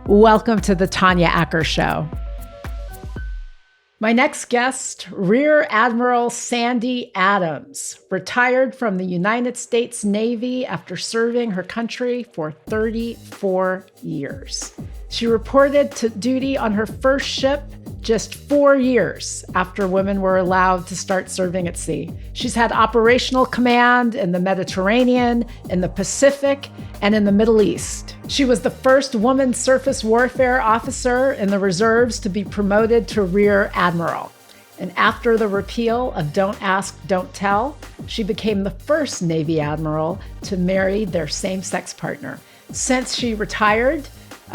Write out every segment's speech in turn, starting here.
Welcome to the Tanya Acker Show. My next guest, Rear Admiral Sandy Adams, retired from the United States Navy after serving her country for 34 years. She reported to duty on her first ship just 4 years after women were allowed to start serving at sea. She's had operational command in the Mediterranean, in the Pacific, and in the Middle East. She was the first woman surface warfare officer in the reserves to be promoted to Rear Admiral. And after the repeal of Don't Ask, Don't Tell, she became the first Navy admiral to marry their same-sex partner. Since she retired,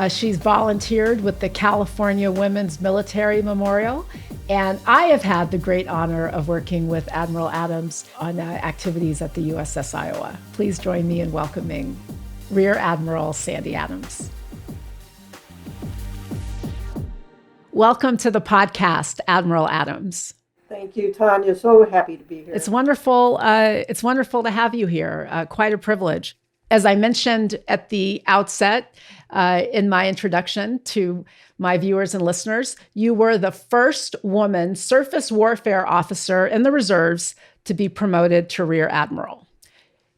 she's volunteered with the California Women's Military Memorial, and I have had the great honor of working with Admiral Adams on activities at the USS Iowa. Please join me in welcoming Rear Admiral Sandy Adams. Welcome to the podcast, Admiral Adams. Thank you, Tanya. So happy to be here. It's wonderful. It's wonderful to have you here. Quite a privilege. As I mentioned at the outset, in my introduction to my viewers and listeners, you were the first woman surface warfare officer in the reserves to be promoted to Rear Admiral.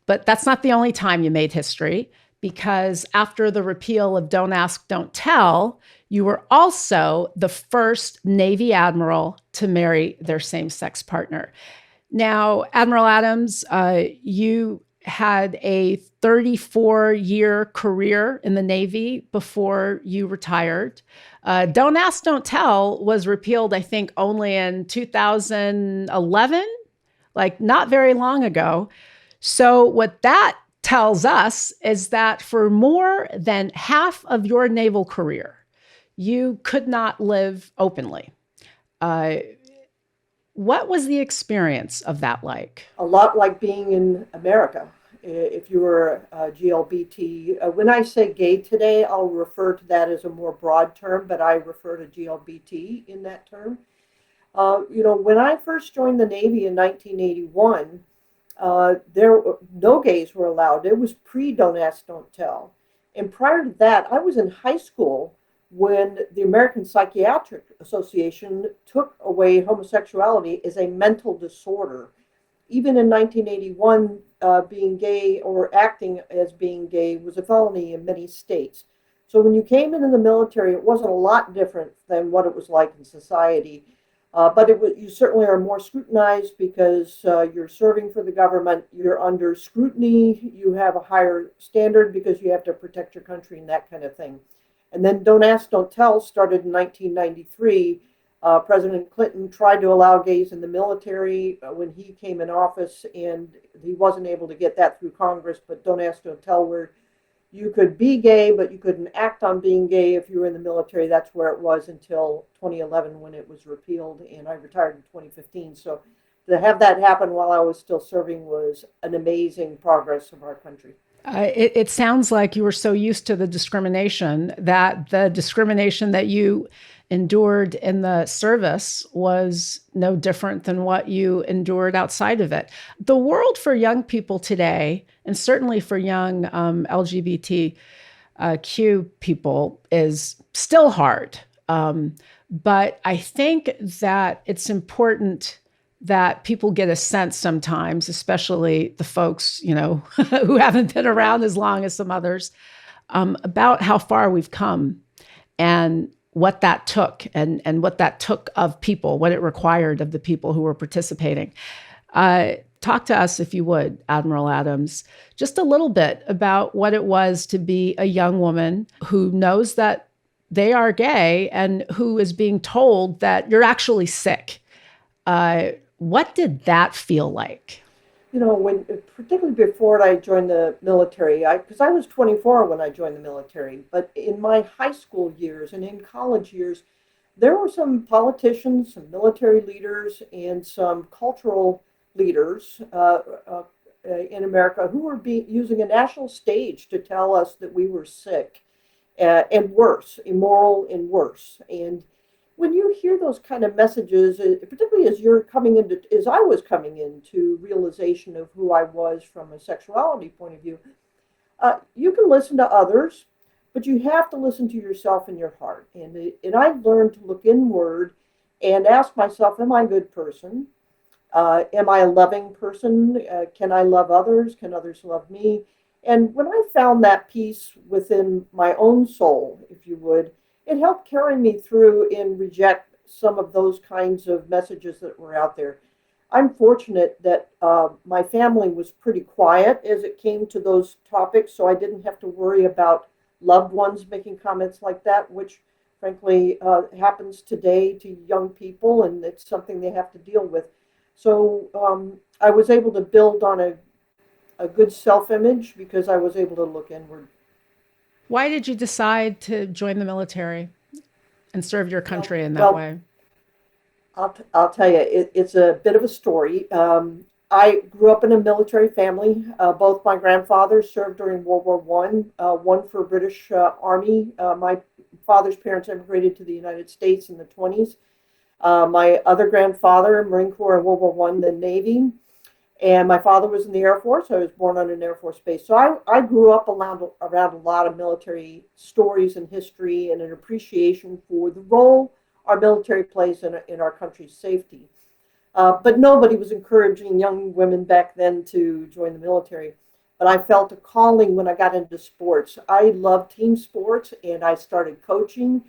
But that's not the only time you made history, because after the repeal of Don't Ask, Don't Tell, you were also the first Navy admiral to marry their same-sex partner. Now, Admiral Adams, you had a 34-year career in the Navy before you retired. Don't Ask, Don't Tell was repealed, I think, only in 2011, like not very long ago. So what that tells us is that for more than half of your naval career, you could not live openly. What was the experience of that like? A lot like being in America. If you were GLBT, when I say gay today, I'll refer to that as a more broad term, but I refer to GLBT in that term. When I first joined the Navy in 1981, no gays were allowed. It was pre-Don't Ask, Don't Tell. And prior to that, I was in high school when the American Psychiatric Association took away homosexuality as a mental disorder. Even in 1981, being gay or acting as being gay was a felony in many states. So when you came into the military, it wasn't a lot different than what it was like in society. But you certainly are more scrutinized because you're serving for the government. You're under scrutiny. You have a higher standard because you have to protect your country and that kind of thing. And then Don't Ask, Don't Tell started in 1993. President Clinton tried to allow gays in the military when he came in office, and he wasn't able to get that through Congress. But Don't Ask, Don't Tell, where you could be gay, but you couldn't act on being gay if you were in the military. That's where it was until 2011 when it was repealed, and I retired in 2015. So to have that happen while I was still serving was an amazing progress of our country. It sounds like you were so used to the discrimination that you endured in the service was no different than what you endured outside of it. The world for young people today, and certainly for young LGBTQ people, is still hard. But I think that it's important that people get a sense sometimes, especially the folks, who haven't been around as long as some others, about how far we've come and what that took and what that took of people, what it required of the people who were participating. Talk to us, if you would, Admiral Adams, just a little bit about what it was to be a young woman who knows that they are gay and who is being told that you're actually sick. What did that feel like? Particularly before I joined the military, because I was 24 when I joined the military, but in my high school years and in college years, there were some politicians, some military leaders, and some cultural leaders in America who were using a national stage to tell us that we were sick and worse, immoral and worse. And when you hear those kind of messages, particularly as I was coming into realization of who I was from a sexuality point of view, you can listen to others, but you have to listen to yourself and your heart. And I've learned to look inward and ask myself, am I a good person? Am I a loving person? Can I love others? Can others love me? And when I found that peace within my own soul, if you would, it helped carry me through and reject some of those kinds of messages that were out there. I'm fortunate that my family was pretty quiet as it came to those topics, so I didn't have to worry about loved ones making comments like that, which frankly happens today to young people, and it's something they have to deal with. So I was able to build on a good self image because I was able to look inward. Why did you decide to join the military and serve your Well, country in that well way? I'll tell you, it's a bit of a story. I grew up in a military family. Both my grandfathers served during World War One. One for British Army. My father's parents immigrated to the United States in the 20s. My other grandfather, Marine Corps in World War One, the Navy, and my father was in the Air Force. I was born on an Air Force base. So I grew up around a lot of military stories and history and an appreciation for the role our military plays in our country's safety. But nobody was encouraging young women back then to join the military. But I felt a calling when I got into sports. I love team sports, and I started coaching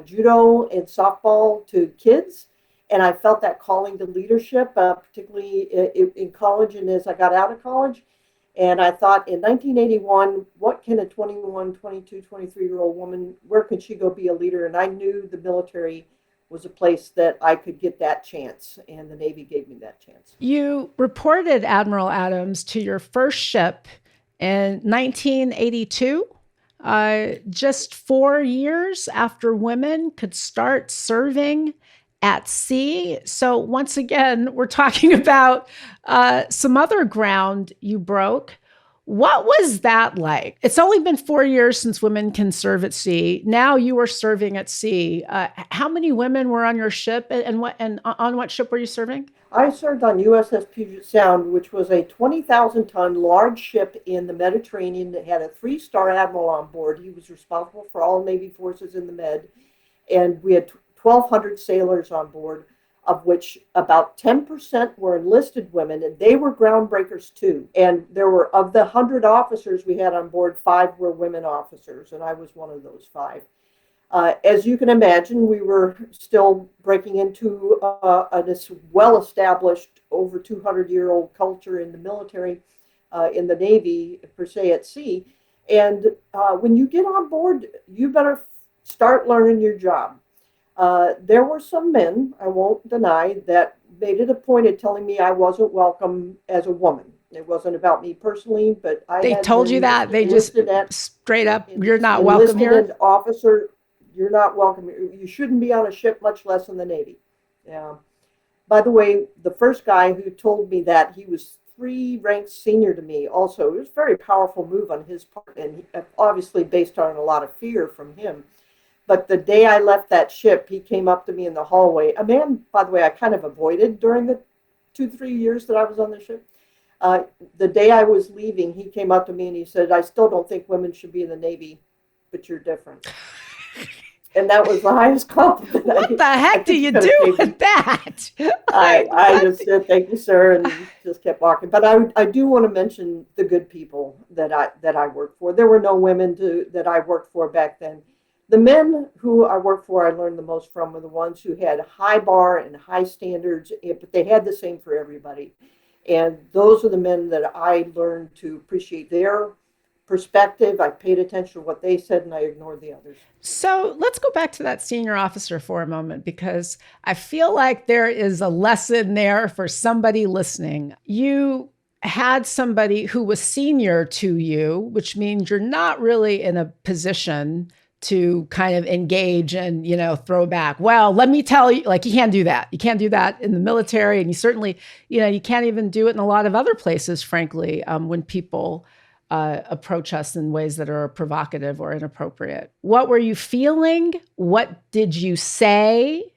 judo and softball to kids. And I felt that calling to leadership, particularly in college and as I got out of college. And I thought in 1981, what can a 21, 22, 23-year-old woman, where could she go be a leader? And I knew the military was a place that I could get that chance, and the Navy gave me that chance. You reported, Admiral Adams, to your first ship in 1982, just 4 years after women could start serving at sea. So once again, we're talking about some other ground you broke. What was that like? It's only been 4 years since women can serve at sea. Now you are serving at sea. How many women were on your ship, and on what ship were you serving? I served on USS Puget Sound, which was a 20,000-ton large ship in the Mediterranean that had a three-star admiral on board. He was responsible for all Navy forces in the Med, and we had 1,200 sailors on board, of which about 10% were enlisted women, and they were groundbreakers too. And there were, of the 100 officers we had on board, 5 were women officers, and I was one of those 5. As you can imagine, we were still breaking into this well-established, over 200-year-old culture in the military, in the Navy, per se, at sea. And when you get on board, you better start learning your job. There were some men, I won't deny, that made it a point of telling me I wasn't welcome as a woman. It wasn't about me personally, but I They had told you been that? They just enlisted at straight up, you're not welcome enlisted here? an officer. You're not welcome. You shouldn't be on a ship, much less in the Navy. Yeah. By the way, the first guy who told me that, he was 3 ranks senior to me also. It was a very powerful move on his part, and obviously based on a lot of fear from him. But the day I left that ship, he came up to me in the hallway. A man, by the way, I kind of avoided during the 2, 3 years that I was on the ship. The day I was leaving, he came up to me and he said, "I still don't think women should be in the Navy, but you're different." And that was the highest compliment. What the heck do you do with that? I just said, "Thank you, sir," and just kept walking. But I do want to mention the good people that I worked for. There were no women that I worked for back then. The men who I worked for, I learned the most from, were the ones who had high bar and high standards, but they had the same for everybody. And those are the men that I learned to appreciate their perspective. I paid attention to what they said, and I ignored the others. So let's go back to that senior officer for a moment, because I feel like there is a lesson there for somebody listening. You had somebody who was senior to you, which means you're not really in a position to kind of engage and, throw back. Well, let me tell you, like, you can't do that. You can't do that in the military. And you certainly, you can't even do it in a lot of other places, frankly, when people approach us in ways that are provocative or inappropriate. What were you feeling? What did you say?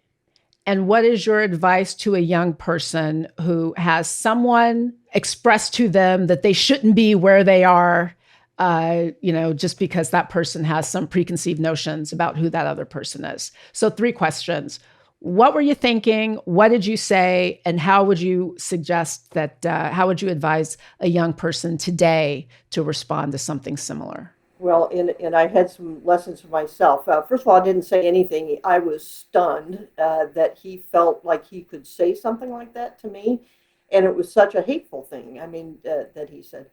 And what is your advice to a young person who has someone express to them that they shouldn't be where they are just because that person has some preconceived notions about who that other person is. So 3 questions. What were you thinking? What did you say? And how would you suggest that, how would you advise a young person today to respond to something similar? Well, and I had some lessons for myself. First of all, I didn't say anything. I was stunned that he felt like he could say something like that to me. And it was such a hateful thing, I mean, that he said.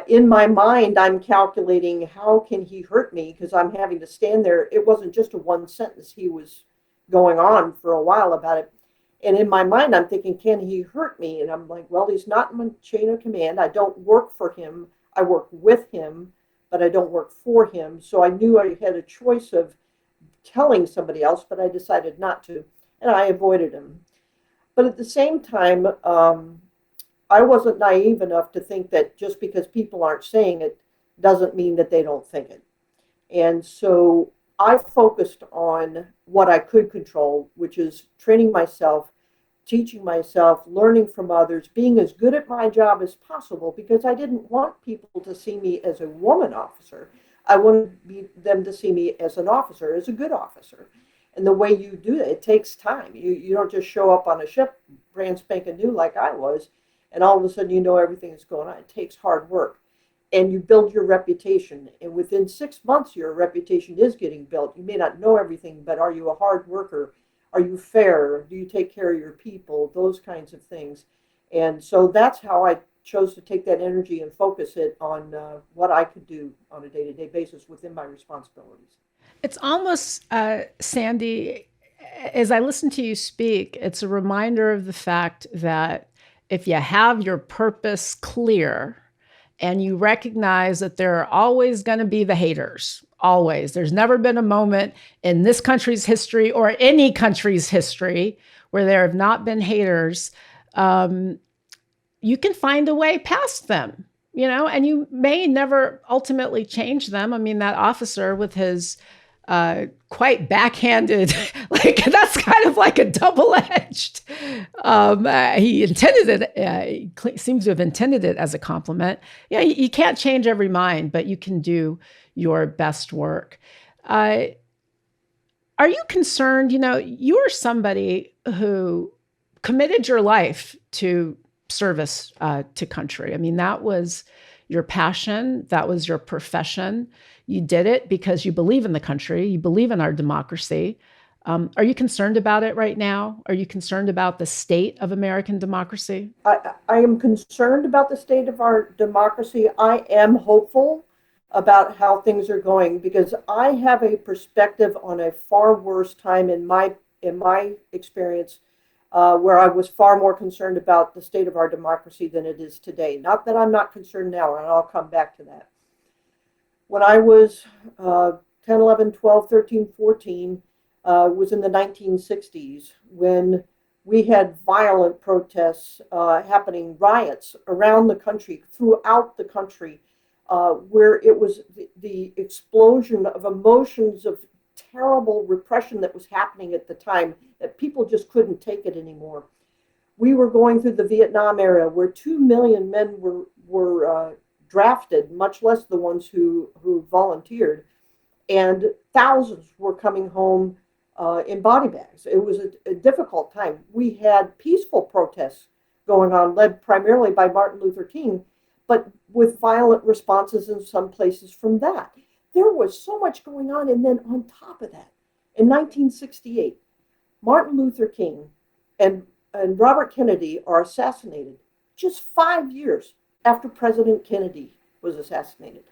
In my mind, I'm calculating how can he hurt me because I'm having to stand there. It wasn't just a one sentence. He was going on for a while about it. And in my mind, I'm thinking, can he hurt me? And I'm like, well, he's not in my chain of command. I don't work for him. I work with him, but I don't work for him. So I knew I had a choice of telling somebody else, but I decided not to. And I avoided him. But at the same time, I wasn't naive enough to think that just because people aren't saying it doesn't mean that they don't think it. And so I focused on what I could control, which is training myself, teaching myself, learning from others, being as good at my job as possible because I didn't want people to see me as a woman officer. I wanted them to see me as an officer, as a good officer. And the way you do that, it takes time. You don't just show up on a ship brand spanking new like I was, and all of a sudden you know everything that's going on. It takes hard work. And you build your reputation. And within 6 months, your reputation is getting built. You may not know everything, but are you a hard worker? Are you fair? Do you take care of your people? Those kinds of things. And so that's how I chose to take that energy and focus it on what I could do on a day-to-day basis within my responsibilities. It's almost, Sandy, as I listen to you speak, it's a reminder of the fact that if you have your purpose clear and you recognize that there are always going to be the haters, always. There's never been a moment in this country's history or any country's history where there have not been haters. You can find a way past them, and you may never ultimately change them. I mean, that officer with his quite backhanded, like that's kind of like a double-edged. He intended it. He seems to have intended it as a compliment. Yeah, you can't change every mind, but you can do your best work. Are you concerned? You're somebody who committed your life to service to country. I mean, that was your passion. That was your profession. You did it because you believe in the country. You believe in our democracy. Are you concerned about it right now? Are you concerned about the state of American democracy? I am concerned about the state of our democracy. I am hopeful about how things are going because I have a perspective on a far worse time in my experience where I was far more concerned about the state of our democracy than it is today. Not that I'm not concerned now, and I'll come back to that. When I was 10, 11, 12, 13, 14, was in the 1960s when we had violent protests happening, riots around the country, throughout the country, where it was the explosion of emotions of terrible repression that was happening at the time that people just couldn't take it anymore. We were going through the Vietnam era where 2 million men were drafted, much less the ones who volunteered, and thousands were coming home in body bags. It was a difficult time. We had peaceful protests going on, led primarily by Martin Luther King, but with violent responses in some places from that. There was so much going on. And then on top of that, in 1968, Martin Luther King and Robert Kennedy are assassinated just 5 years after President Kennedy was assassinated.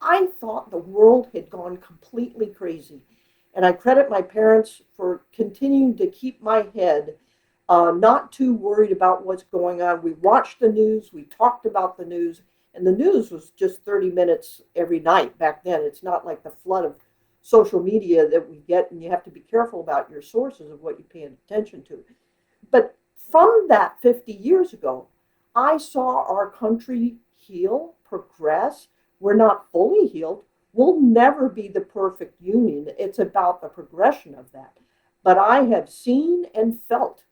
I thought the world had gone completely crazy. And I credit my parents for continuing to keep my head not too worried about what's going on. We watched the news, we talked about the news, and the news was just 30 minutes every night back then. It's not like the flood of social media that we get, and you have to be careful about your sources of what you pay attention to. But from that 50 years ago, I saw our country heal, progress. We're not fully healed. We'll never be the perfect union. It's about the progression of that. But I have seen and felt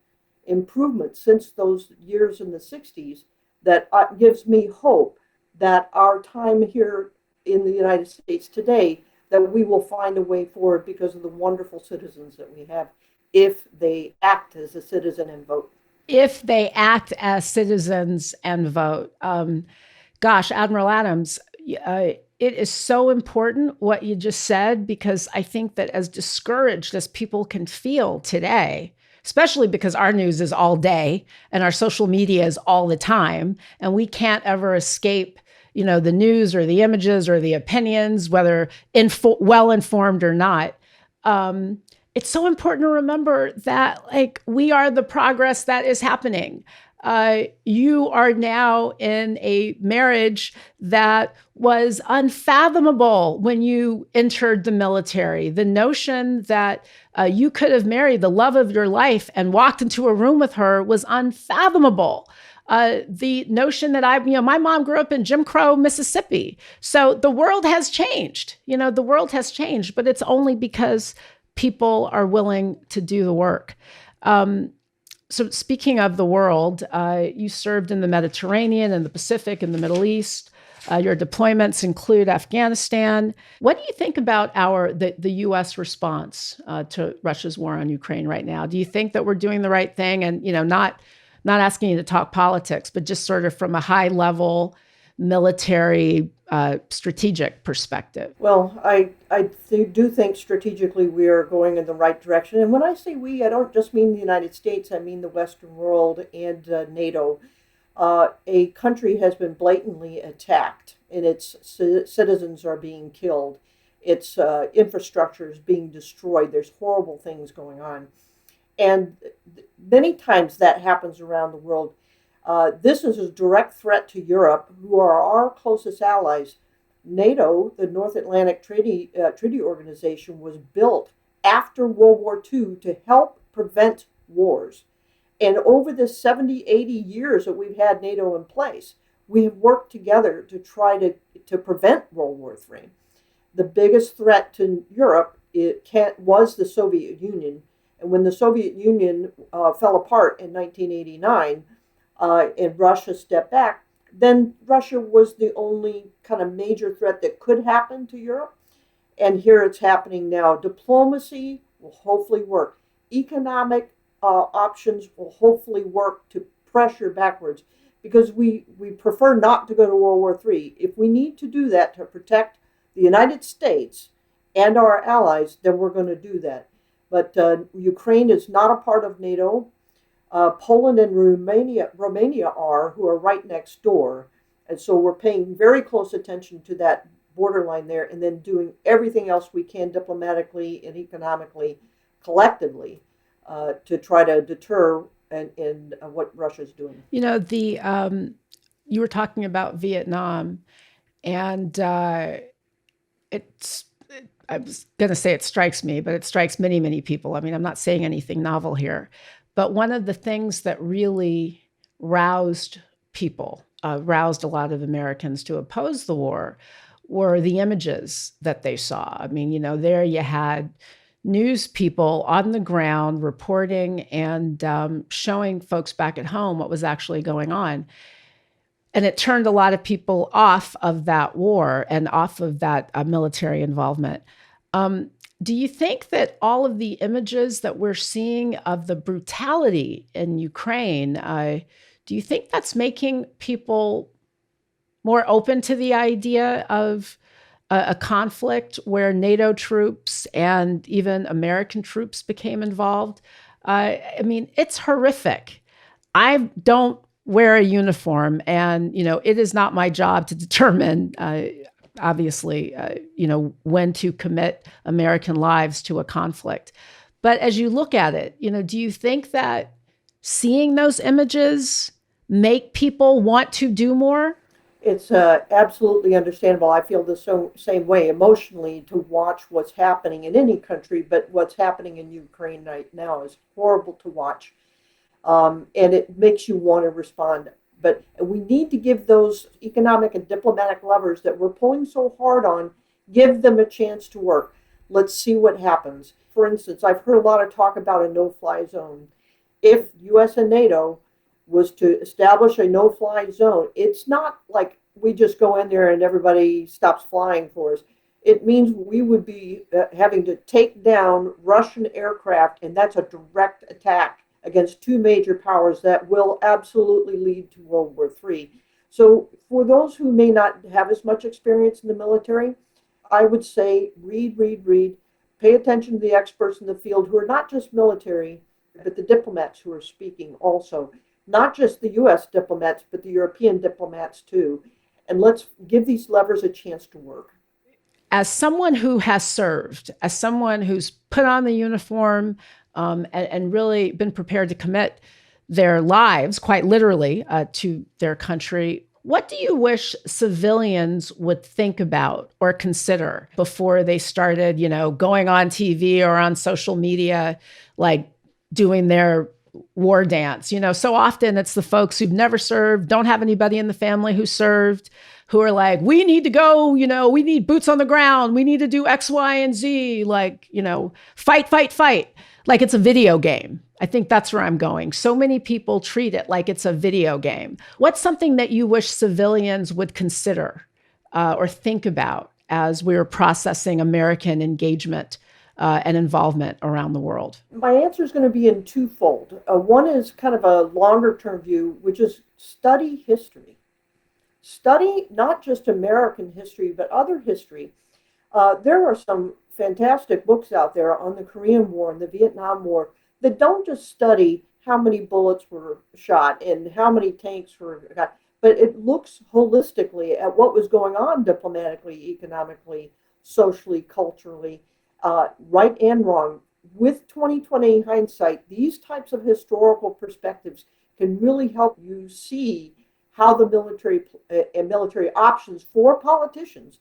improvement since those years in the 60s that gives me hope that our time here in the United States today that we will find a way forward because of the wonderful citizens that we have if they act as a citizen and vote. If they act as citizens and vote. Gosh, Admiral Adams, it is so important what you just said, because I think that as discouraged as people can feel today, especially because our news is all day and our social media is all the time, and we can't ever escape, the news or the images or the opinions, whether well informed or not. It's so important to remember that, like, we are the progress that is happening. You are now in a marriage that was unfathomable when you entered the military. The notion that you could have married the love of your life and walked into a room with her was unfathomable. The notion that my mom grew up in Jim Crow, Mississippi. So the world has changed. The world has changed, but it's only because people are willing to do the work. So speaking of the world, you served in the Mediterranean and the Pacific and the Middle East. Your deployments include Afghanistan. What do you think about the U.S. response to Russia's war on Ukraine right now? Do you think that we're doing the right thing? And not asking you to talk politics, but just sort of from a high level military strategic perspective. Well, I do think strategically we are going in the right direction. And when I say we, I don't just mean the United States, I mean the Western world and NATO. A country has been blatantly attacked and its citizens are being killed. Its infrastructure is being destroyed. There's horrible things going on. And many times that happens around the world. This is a direct threat to Europe, who are our closest allies. NATO, the North Atlantic Treaty Organization, was built after World War II to help prevent wars. And over the 70, 80 years that we've had NATO in place, we have worked together to try to prevent World War III. The biggest threat to Europe was the Soviet Union. And when the Soviet Union fell apart in 1989, and Russia stepped back, then Russia was the only kind of major threat that could happen to Europe. And here it's happening now. Diplomacy will hopefully work. Economic options will hopefully work to pressure backwards, because we prefer not to go to World War III. If we need to do that to protect the United States and our allies, then we're going to do that. But Ukraine is not a part of NATO. Poland and Romania are, who are right next door. And so we're paying very close attention to that borderline there, and then doing everything else we can diplomatically and economically, collectively, to try to deter and what Russia's doing. You were talking about Vietnam, and I was going to say it strikes me, but it strikes many, many people. I mean, I'm not saying anything novel here. But one of the things that really roused people, roused a lot of Americans to oppose the war, were the images that they saw. I mean, there you had news people on the ground reporting and showing folks back at home what was actually going on. And it turned a lot of people off of that war and off of that military involvement. Do you think that all of the images that we're seeing of the brutality in Ukraine, do you think that's making people more open to the idea of a conflict where NATO troops and even American troops became involved? I mean, it's horrific. I don't wear a uniform, and it is not my job to determine obviously, when to commit American lives to a conflict. But as you look at it, do you think that seeing those images make people want to do more? It's absolutely understandable. I feel the same way emotionally to watch what's happening in any country, but what's happening in Ukraine right now is horrible to watch. And it makes you want to respond. But we need to give those economic and diplomatic levers that we're pulling so hard on, give them a chance to work. Let's see what happens. For instance, I've heard a lot of talk about a no-fly zone. If U.S. and NATO was to establish a no-fly zone, it's not like we just go in there and everybody stops flying for us. It means we would be having to take down Russian aircraft, and that's a direct attack against two major powers that will absolutely lead to World War III. So, for those who may not have as much experience in the military, I would say read, read, read. Pay attention to the experts in the field who are not just military, but the diplomats who are speaking also. Not just the US diplomats, but the European diplomats too. And let's give these levers a chance to work. As someone who has served, as someone who's put on the uniform and really been prepared to commit their lives, quite literally, to their country, what do you wish civilians would think about or consider before they started, going on TV or on social media, like doing their war dance? So often it's the folks who've never served, don't have anybody in the family who served, who are like, we need to go, we need boots on the ground. We need to do X, Y, and Z, fight, fight, fight, like it's a video game. I think that's where I'm going. So many people treat it like it's a video game. What's something that you wish civilians would consider or think about as we were processing American engagement and involvement around the world? My answer is going to be in twofold. One is kind of a longer term view, which is study history. Study not just American history, but other history. There are some fantastic books out there on the Korean War and the Vietnam War that don't just study how many bullets were shot and how many tanks were got, but it looks holistically at what was going on diplomatically, economically, socially, culturally, right and wrong. With 2020 hindsight, these types of historical perspectives can really help you see how the military and military options for politicians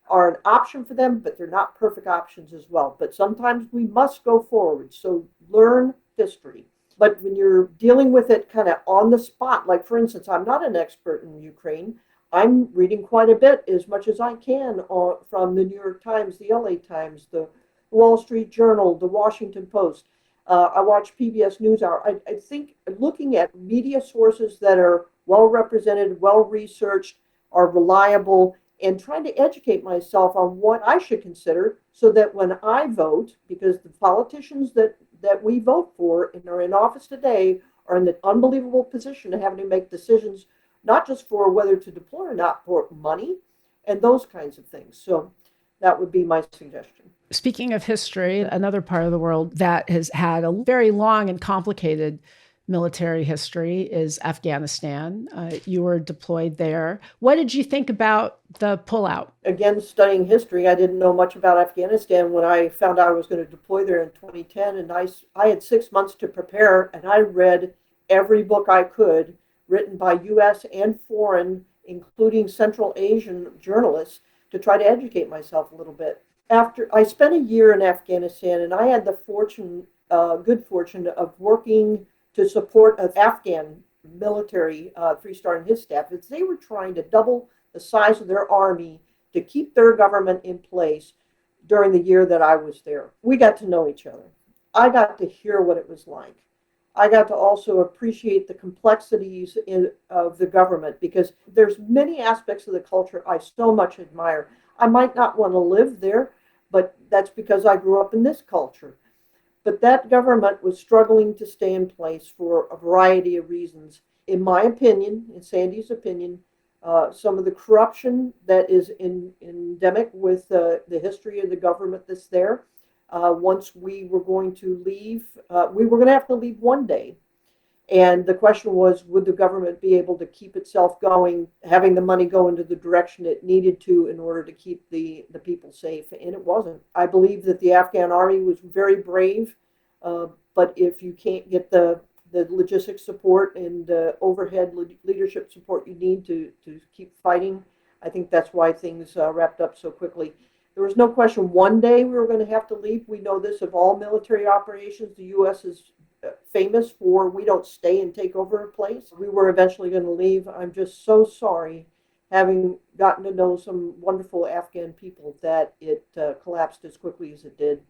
are an option for them, but they're not perfect options as well. But sometimes we must go forward. So learn history. But when you're dealing with it kind of on the spot, like for instance, I'm not an expert in Ukraine. I'm reading quite a bit, as much as I can, from the New York Times, the LA Times, the Wall Street Journal, the Washington Post. I watch PBS NewsHour. I think looking at media sources that are well represented, well researched, are reliable, and trying to educate myself on what I should consider so that when I vote, because the politicians that we vote for and are in office today are in the unbelievable position of having to make decisions, not just for whether to deploy or not, for money and those kinds of things. So that would be my suggestion. Speaking of history, another part of the world that has had a very long and complicated military history is Afghanistan. You were deployed there. What did you think about the pullout? Again, studying history, I didn't know much about Afghanistan when I found out I was going to deploy there in 2010. And I had 6 months to prepare, and I read every book I could, written by U.S. and foreign, including Central Asian journalists, to try to educate myself a little bit. After I spent a year in Afghanistan, and I had the good fortune of working to support an Afghan military, 3-star and his staff, as they were trying to double the size of their army to keep their government in place during the year that I was there. We got to know each other. I got to hear what it was like. I got to also appreciate the complexities of the government, because there's many aspects of the culture I so much admire. I might not want to live there, but that's because I grew up in this culture. But that government was struggling to stay in place for a variety of reasons. In my opinion, in Sandy's opinion, some of the corruption that is endemic with the history of the government that's there. Once we were going to leave, we were going to have to leave one day. And the question was, would the government be able to keep itself going, having the money go into the direction it needed to in order to keep the people safe? And it wasn't. I believe that the Afghan army was very brave, but if you can't get the logistics support and overhead leadership support you need to keep fighting, I think that's why things wrapped up so quickly. There was no question one day we were going to have to leave. We know this of all military operations. The U.S. is famous for we don't stay and take over a place. We were eventually going to leave. I'm just so sorry, having gotten to know some wonderful Afghan people, that it collapsed as quickly as it did.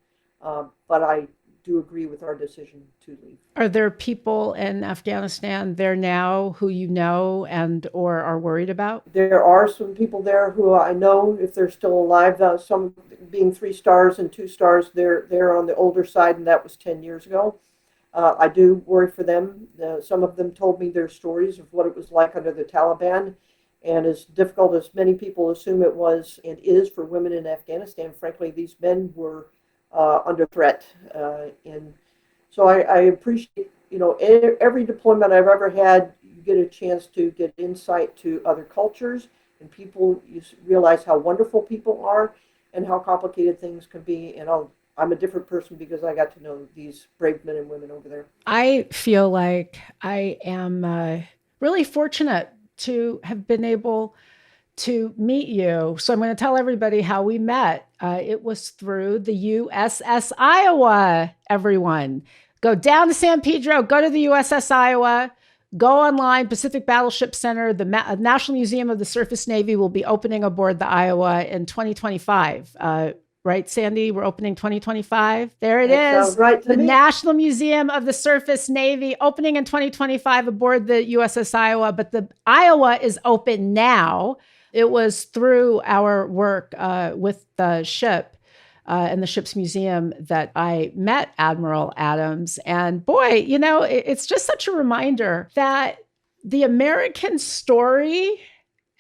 But I do agree with our decision to leave. Are there people in Afghanistan there now who you know and or are worried about? There are some people there who I know, if they're still alive, some being 3 stars and 2 stars, they're on the older side, and that was 10 years ago. I do worry for them. Some of them told me their stories of what it was like under the Taliban. And as difficult as many people assume it was and is for women in Afghanistan, frankly, these men were under threat. And so I appreciate, every deployment I've ever had, you get a chance to get insight to other cultures and people. You realize how wonderful people are and how complicated things can be. And I'm a different person because I got to know these brave men and women over there. I feel like I am really fortunate to have been able to meet you. So I'm going to tell everybody how we met. It was through the USS Iowa, everyone. Go down to San Pedro, go to the USS Iowa, go online, Pacific Battleship Center. The National Museum of the Surface Navy will be opening aboard the Iowa in 2025. Right, Sandy? We're opening 2025. There it is. Sounds right to the me. National Museum of the Surface Navy opening in 2025 aboard the USS Iowa. But the Iowa is open now. It was through our work with the ship and the ship's museum that I met Admiral Adams. And boy, it's just such a reminder that the American story,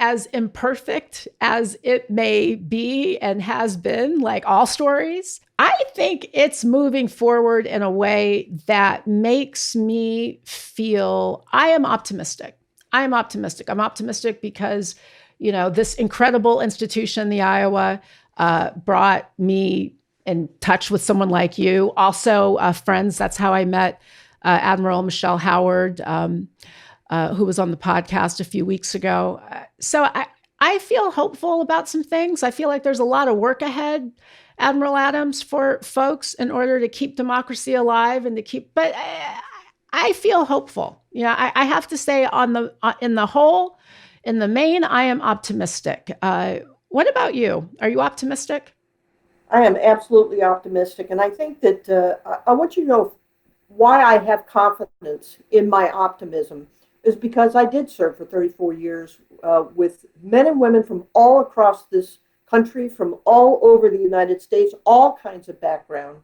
as imperfect as it may be and has been, like all stories, I think it's moving forward in a way that makes me feel I am optimistic. I'm optimistic because, this incredible institution, the Iowa, brought me in touch with someone like you. Also, friends, that's how I met Admiral Michelle Howard, who was on the podcast a few weeks ago. So I feel hopeful about some things. I feel like there's a lot of work ahead, Admiral Adams, for folks in order to keep democracy alive and but I feel hopeful. I have to say in the whole, in the main, I am optimistic. What about you? Are you optimistic? I am absolutely optimistic. And I think that I want you to know why I have confidence in my optimism is because I did serve for 34 years with men and women from all across this country, from all over the United States, all kinds of background.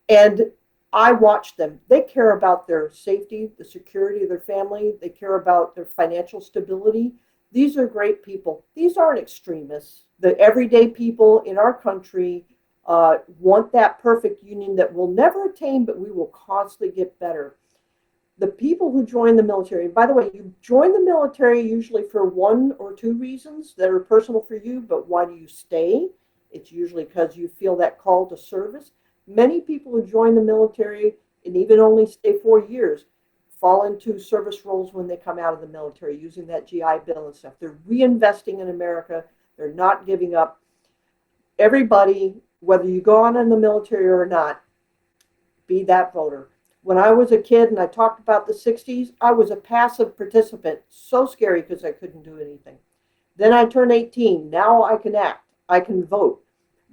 And I watched them. They care about their safety, the security of their family. They care about their financial stability. These are great people. These aren't extremists. The everyday people in our country want that perfect union that we'll never attain, but we will constantly get better. The people who join the military, and by the way, you join the military usually for 1 or 2 reasons that are personal for you, but why do you stay? It's usually because you feel that call to service. Many people who join the military and even only stay 4 years fall into service roles when they come out of the military using that GI Bill and stuff. They're reinvesting in America. They're not giving up. Everybody, whether you go on in the military or not, be that voter. When I was a kid and I talked about the 60s, I was a passive participant. So scary because I couldn't do anything. Then I turned 18. Now I can act. I can vote.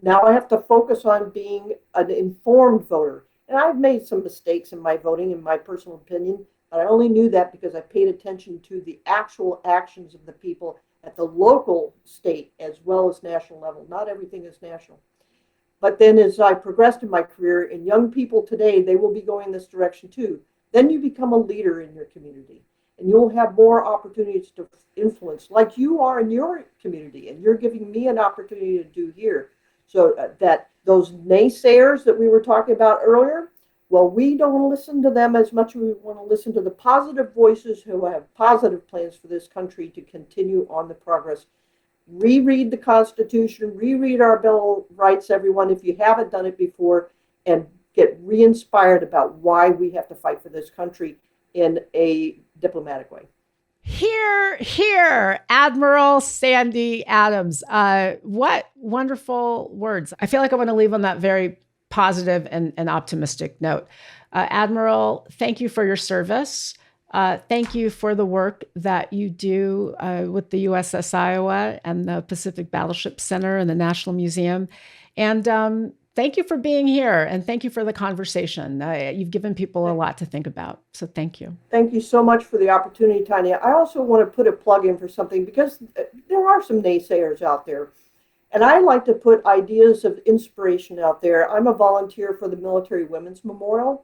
Now I have to focus on being an informed voter. And I've made some mistakes in my voting, in my personal opinion, but I only knew that because I paid attention to the actual actions of the people at the local, state, as well as national level. Not everything is national. But then as I progressed in my career, and young people today, they will be going this direction too. Then you become a leader in your community. And you'll have more opportunities to influence like you are in your community. And you're giving me an opportunity to do here. So that those naysayers that we were talking about earlier, well, we don't listen to them as much as we want to listen to the positive voices who have positive plans for this country to continue on the progress. Reread the Constitution, reread our Bill of Rights, everyone, if you haven't done it before, and get re-inspired about why we have to fight for this country in a diplomatic way. Here, Admiral Sandy Adams. What wonderful words. I feel like I want to leave on that very positive and optimistic note. Admiral, thank you for your service. Thank you for the work that you do with the USS Iowa and the Pacific Battleship Center and the National Museum. And Thank you for being here, and thank you for the conversation. You've given people a lot to think about, so thank you. Thank you so much for the opportunity, Tanya. I also want to put a plug in for something because there are some naysayers out there. And I like to put ideas of inspiration out there. I'm a volunteer for the Military Women's Memorial,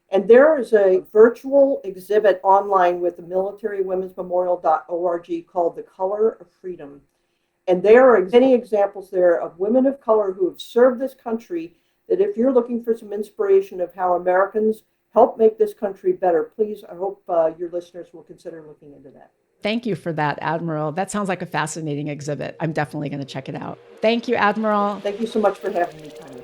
and there is a virtual exhibit online with the militarywomen'smemorial.org called The Color of Freedom. And there are many examples there of women of color who have served this country that if you're looking for some inspiration of how Americans help make this country better, please, I hope your listeners will consider looking into that. Thank you for that, Admiral. That sounds like a fascinating exhibit. I'm definitely going to check it out. Thank you, Admiral. Thank you so much for having me, Tanya.